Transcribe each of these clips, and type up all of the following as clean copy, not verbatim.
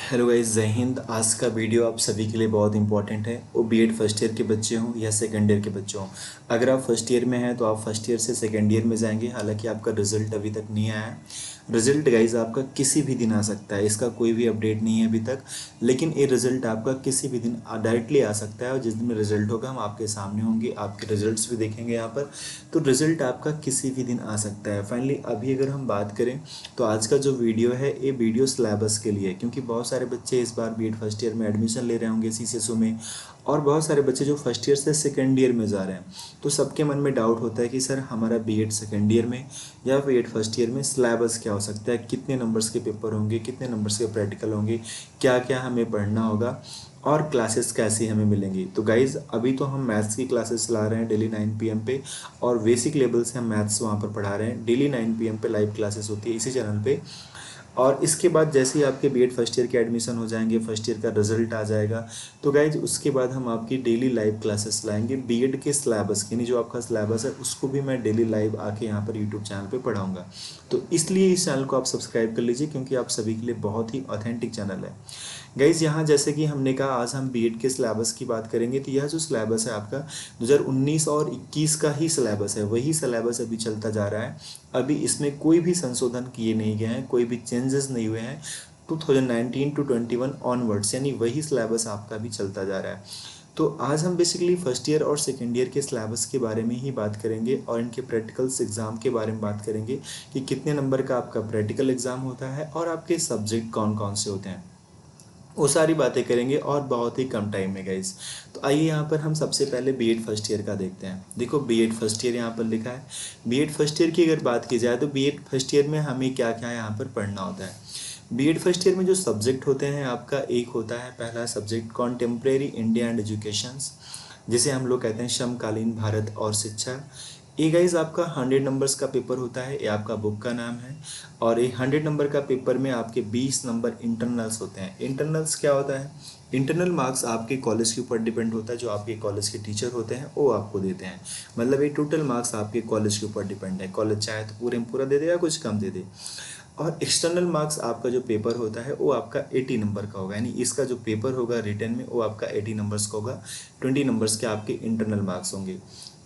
Hello guys, जय हिंद। आज का वीडियो आप सभी के लिए बहुत इंपॉर्टेंट है। वो बीएड फर्स्ट ईयर के बच्चे हों या सेकंड ईयर के बच्चे हों। अगर आप फर्स्ट ईयर में हैं तो आप फर्स्ट ईयर से सेकंड ईयर में जाएंगे। हालांकि आपका रिजल्ट अभी तक नहीं आया है। रिजल्ट गाइस आपका किसी भी दिन आ सकता है, इसका कोई भी अपडेट नहीं है अभी तक। लेकिन ये रिजल्ट आपका किसी भी दिन डायरेक्टली आ सकता है, और जिस दिन में रिजल्ट होगा हम आपके सामने होंगे, आपके रिजल्ट्स भी देखेंगे यहाँ पर। तो रिजल्ट आपका किसी भी दिन आ सकता है। फाइनली अभी अगर हम बात करें तो आज का जो वीडियो है ये वीडियो सिलेबस के लिए है, क्योंकि बहुत सारे बच्चे इस बार बीएड फर्स्ट ईयर में एडमिशन ले रहे होंगे सीसीएसओ में, और बहुत सारे बच्चे जो फर्स्ट ईयर से सेकेंड ईयर में जा रहे हैं। तो सबके मन में डाउट होता है कि सर हमारा बीएड सेकेंड ईयर में या बीएड फर्स्ट ईयर में सिलेबस क्या हो सकता है, कितने नंबर्स के पेपर होंगे, कितने नंबर्स के प्रैक्टिकल होंगे, क्या क्या हमें पढ़ना होगा, और क्लासेस कैसी हमें मिलेंगी। तो गाइज़ अभी तो हम मैथ्स की क्लासेस चला रहे हैं डेली 9 PM पे, और बेसिक लेवल से हम मैथ्स वहाँ पर पढ़ा रहे हैं। डेली 9 PM पे लाइव क्लासेस होती है इसी चैनल पे। और इसके बाद जैसे ही आपके बीएड फर्स्ट ईयर के एडमिशन हो जाएंगे, फर्स्ट ईयर का रिजल्ट आ जाएगा, तो गाइज उसके बाद हम आपकी डेली लाइव क्लासेस लाएंगे बीएड के सिलेबस की। यानी जो आपका सिलेबस है उसको भी मैं डेली लाइव आके यहाँ पर यूट्यूब चैनल पे पढ़ाऊंगा। तो इसलिए इस चैनल को आप सब्सक्राइब कर लीजिए, क्योंकि आप सभी के लिए बहुत ही ऑथेंटिक चैनल है। गाइज यहाँ जैसे कि हमने कहा आज हम बीएड के सिलेबस की बात करेंगे। तो यह जो सिलेबस है आपका 2019 और 21 का ही सिलेबस है, वही सिलेबस अभी चलता जा रहा है। अभी इसमें कोई भी संशोधन किए नहीं गए हैं, कोई भी चेंजेस नहीं हुए हैं। 2019 टू 21 ऑनवर्ड्स यानी वही सिलेबस आपका भी चलता जा रहा है। तो आज हम बेसिकली फर्स्ट ईयर और सेकेंड ईयर के सिलेबस के बारे में ही बात करेंगे, और इनके प्रैक्टिकल्स एग्ज़ाम के बारे में बात करेंगे कि कितने नंबर का आपका प्रैक्टिकल एग्ज़ाम होता है और आपके सब्जेक्ट कौन कौन से होते हैं। वो सारी बातें करेंगे और बहुत ही कम टाइम में गाइस। तो आइए यहाँ पर हम सबसे पहले बीएड फर्स्ट ईयर का देखते हैं। देखो बीएड फर्स्ट ईयर यहाँ पर लिखा है। बीएड फर्स्ट ईयर की अगर बात की जाए तो बीएड फर्स्ट ईयर में हमें क्या क्या यहाँ पर पढ़ना होता है। बीएड फर्स्ट ईयर में जो सब्जेक्ट होते हैं आपका, एक होता है पहला subject contemporary India and educations, जिसे हम लोग कहते हैं समकालीन भारत और शिक्षा। ये गाइज आपका 100 नंबर्स का पेपर होता है, ये आपका बुक का नाम है। और ये 100 नंबर का पेपर में आपके 20 नंबर इंटरनल्स होते हैं। इंटरनल्स क्या होता है? इंटरनल मार्क्स आपके कॉलेज के ऊपर डिपेंड होता है, जो आपके कॉलेज के टीचर होते हैं वो आपको देते हैं। मतलब ये टोटल मार्क्स आपके कॉलेज के ऊपर डिपेंड है। कॉलेज चाहे तो पूरे में पूरा दे दे या कुछ कम दे दे। और एक्सटर्नल मार्क्स आपका जो पेपर होता है वो आपका 80 नंबर का होगा। यानी इसका जो पेपर होगा रिटर्न में वो आपका 80 नंबर्स का होगा। 20 नंबर्स के आपके इंटरनल मार्क्स होंगे।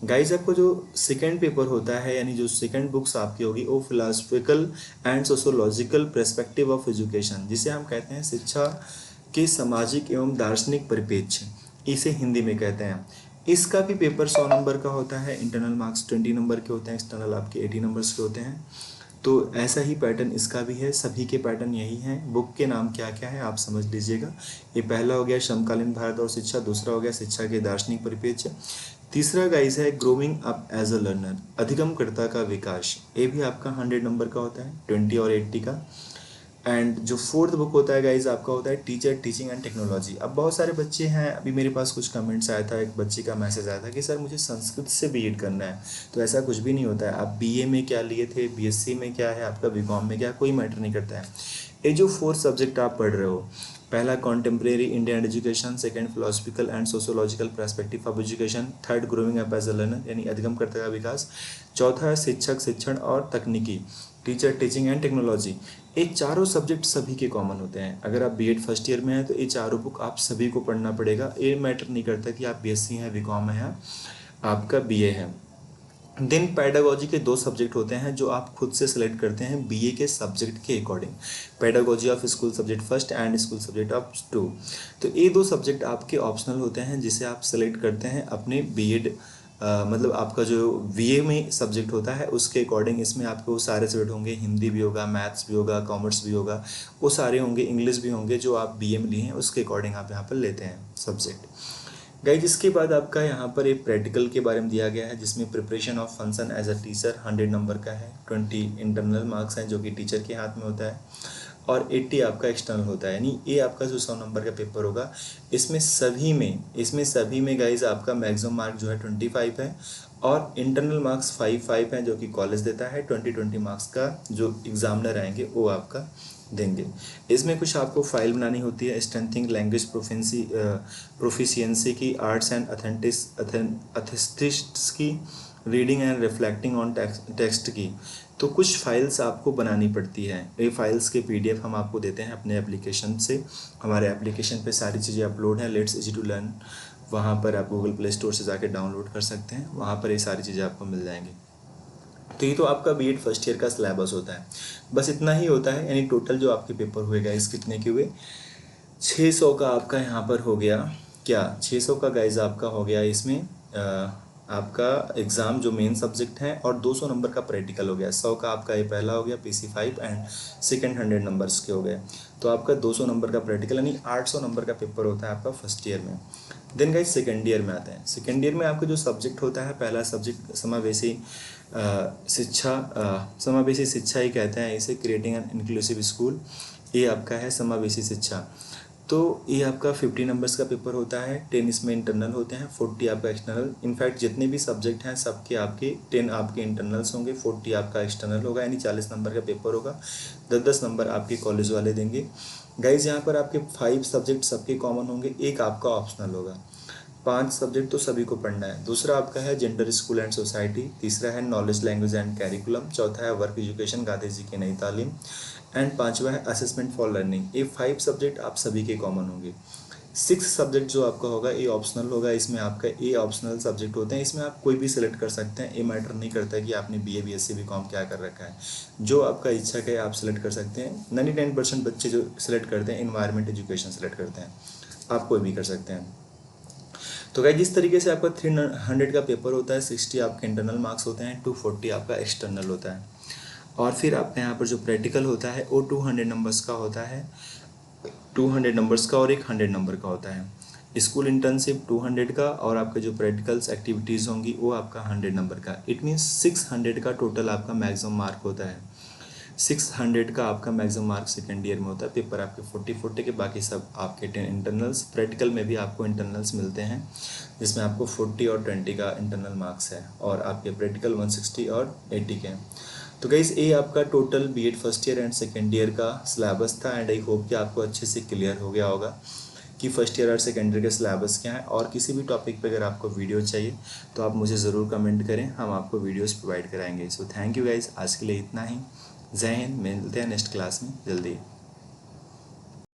गाइज आपको जो सेकंड पेपर होता है, यानी जो सेकंड बुक्स आपकी होगी, वो philosophical and sociological perspective of education, जिसे हम कहते हैं शिक्षा के सामाजिक एवं दार्शनिक परिप्रेक्ष्य, इसे हिंदी में कहते हैं। इसका भी पेपर 100 नंबर का होता है। इंटरनल मार्क्स 20 नंबर के होते हैं, एक्सटर्नल आपके 80 नंबर्स के होते हैं। तो ऐसा ही पैटर्न इसका भी है, सभी के पैटर्न यही हैं। बुक के नाम क्या क्या है आप समझ लीजिएगा। ये पहला हो गया समकालीन भारत और शिक्षा, दूसरा हो गया शिक्षा के दार्शनिक परिप्रेक्ष्य, तीसरा गाइस है growing up as a learner, अधिगमकर्ता का विकास। ये भी आपका 100 नंबर का होता है, 20 और 80 का। एंड जो फोर्थ बुक होता है गाइज आपका होता है टीचर टीचिंग एंड टेक्नोलॉजी। अब बहुत सारे बच्चे हैं, अभी मेरे पास कुछ कमेंट्स आया था, एक बच्चे का मैसेज आया था कि सर मुझे संस्कृत से बीएड करना है। तो ऐसा कुछ भी नहीं होता है। आप बीए में क्या लिए थे, बीएससी में क्या है आपका, बीकॉम में क्या, कोई मैटर नहीं करता है। ये जो 4 सब्जेक्ट आप पढ़ रहे हो, पहला contemporary Indian education, second philosophical and sociological perspective of education, third growing up as a learner यानी अधिगमकर्ता का विकास, चौथा है शिक्षक शिक्षण और तकनीकी, टीचर टीचिंग एंड टेक्नोलॉजी। ये चारों सब्जेक्ट सभी के कॉमन होते हैं। अगर आप बीएड फर्स्ट ईयर में हैं तो ये चारों बुक आप सभी को पढ़ना पड़ेगा। ये मैटर नहीं करता कि आप बीएससी हैं, बीकॉम है या आपका बीए है। देन पैडागोजी के 2 सब्जेक्ट होते हैं जो आप खुद से सेलेक्ट करते हैं बीए के सब्जेक्ट के according, pedagogy of school subject first and school subject of 2। तो ये 2 सब्जेक्ट आपके ऑप्शनल होते हैं, जिसे आप सेलेक्ट करते हैं अपने बीएड मतलब आपका जो बीए में सब्जेक्ट होता है उसके अकॉर्डिंग। इसमें आपको सारे सब्जेक्ट होंगे, हिंदी भी होगा, मैथ्स भी होगा, कॉमर्स भी होगा, वो सारे होंगे, इंग्लिश भी होंगे, जो आप बीए में लिए हैं उसके अकॉर्डिंग आप यहाँ पर लेते हैं सब्जेक्ट। गाइज इसके बाद आपका यहाँ पर एक प्रैक्टिकल के बारे में दिया गया है, जिसमें preparation of function as a teacher 100 number का है, 20 इंटरनल मार्क्स हैं जो कि टीचर के हाथ में होता है, और 80 आपका एक्सटर्नल होता है। यानी ये आपका जो 100 नंबर का पेपर होगा, इसमें सभी में गाइज आपका मैक्सिमम मार्क जो है 25 है, और इंटरनल मार्क्स 5 हैं जो कि कॉलेज देता है। 20 मार्क्स का जो एग्जामिनर आएंगे वो आपका देंगे। इसमें कुछ आपको फाइल बनानी होती है, स्ट्रेंथिंग लैंग्वेज प्रोफिशिएंसी की, आर्ट्स एंड अथेंटिक्स की, reading and reflecting on text की, तो कुछ फाइल्स आपको बनानी पड़ती है। ये फाइल्स के PDF हम आपको देते हैं अपने एप्लीकेशन से। हमारे एप्लीकेशन पे सारी चीज़ें अपलोड हैं, लेट्स इजी टू लर्न। वहाँ पर आप गूगल प्ले स्टोर से जाके डाउनलोड कर सकते हैं, वहाँ पर ये सारी चीज़ें आपको मिल जाएंगी। तो ये तो आपका B.Ed फर्स्ट ईयर का सिलेबस होता है, बस इतना ही होता है। यानी टोटल जो आपके पेपर हुए गाइस कितने के हुए, 600 का आपका यहाँ पर हो गया। क्या 600 का गाइस आपका हो गया इसमें आपका एग्ज़ाम जो मेन सब्जेक्ट है, और 200 नंबर का प्रैक्टिकल हो गया। 100 का आपका ये पहला हो गया PC5 एंड सेकंड 100 नंबर्स के हो गए। तो आपका 200 नंबर का प्रैक्टिकल यानी 800 नंबर का पेपर होता है आपका फर्स्ट ईयर में। देन गाइस सेकंड ईयर में आते हैं। सेकंड ईयर में आपका जो सब्जेक्ट होता है, पहला सब्जेक्ट समावेशी शिक्षा, समावेशी शिक्षा ही कहते हैं इसे, क्रिएटिंग एन इंक्लूसिव स्कूल। ये आपका है समावेशी शिक्षा। तो ये आपका 50 नंबर्स का पेपर होता है, 10 इसमें इंटरनल होते हैं, 40 आपका एक्सटर्नल। इनफैक्ट जितने भी सब्जेक्ट हैं सबके आपके 10 आपके इंटरनल्स होंगे, 40 आपका एक्सटर्नल होगा, यानी 40 नंबर का पेपर होगा। 10-10 नंबर आपके कॉलेज वाले देंगे। गाइज यहाँ पर आपके 5 सब्जेक्ट सबके कॉमन होंगे, एक आपका ऑप्शनल होगा। 5 सब्जेक्ट तो सभी को पढ़ना है। दूसरा आपका है जेंडर स्कूल एंड सोसाइटी, तीसरा है नॉलेज लैंग्वेज एंड कैरिकुलम, चौथा है वर्क एजुकेशन गांधी जी की नई तालीम, एंड पांचवा है असेसमेंट फॉर लर्निंग। ये 5 सब्जेक्ट आप सभी के कॉमन होंगे। 6 सब्जेक्ट जो आपका होगा ये ऑप्शनल होगा। इसमें आपका ये ऑप्शनल सब्जेक्ट होते हैं, इसमें आप कोई भी सिलेक्ट कर सकते हैं। ये मैटर नहीं करता है कि आपने BA BSc BCom क्या कर रखा है, जो आपका इच्छा का है आप सिलेक्ट कर सकते हैं। 99% बच्चे जो सिलेक्ट करते हैं इन्वायरमेंट एजुकेशन सिलेक्ट करते हैं, आप कोई भी कर सकते हैं। तो गाइस जिस तरीके से आपका 300 का पेपर होता है, 60 आपके इंटरनल मार्क्स होते हैं, 240 आपका एक्सटर्नल होता है। और फिर आपका यहाँ पर जो प्रैक्टिकल होता है वो 200 नंबर्स का होता है, 200 नंबर्स का, और एक 100 नंबर का होता है। स्कूल इंटर्नशिप 200 का, और आपके जो प्रैक्टिकल्स एक्टिविटीज़ होंगी वो आपका 100 नंबर का। इट मीन्स 600 का टोटल आपका मैक्सिमम मार्क होता है। 600 का आपका मैक्सिमम मार्क सेकेंड ईयर में होता है। पेपर आपके 40 के, बाकी सब आपके 10 इंटरनल्स। प्रैक्टिकल में भी आपको इंटरनल्स मिलते हैं, जिसमें आपको 40 और 20 का इंटरनल मार्क्स है, और आपके प्रैक्टिकल 160 और 80 के हैं। तो गाइस ये आपका total B.Ed first year and second year का सिलेबस था, एंड आई होप कि आपको अच्छे से क्लियर हो गया होगा कि फर्स्ट ईयर और सेकेंड ईयर के सिलेबस क्या है। और किसी भी टॉपिक पे अगर आपको वीडियो चाहिए तो आप मुझे ज़रूर कमेंट करें, हम आपको वीडियोस प्रोवाइड कराएंगे। सो थैंक यू गाइस, आज के लिए इतना ही। जय हिंद, मिलते हैं नेक्स्ट क्लास में जल्दी।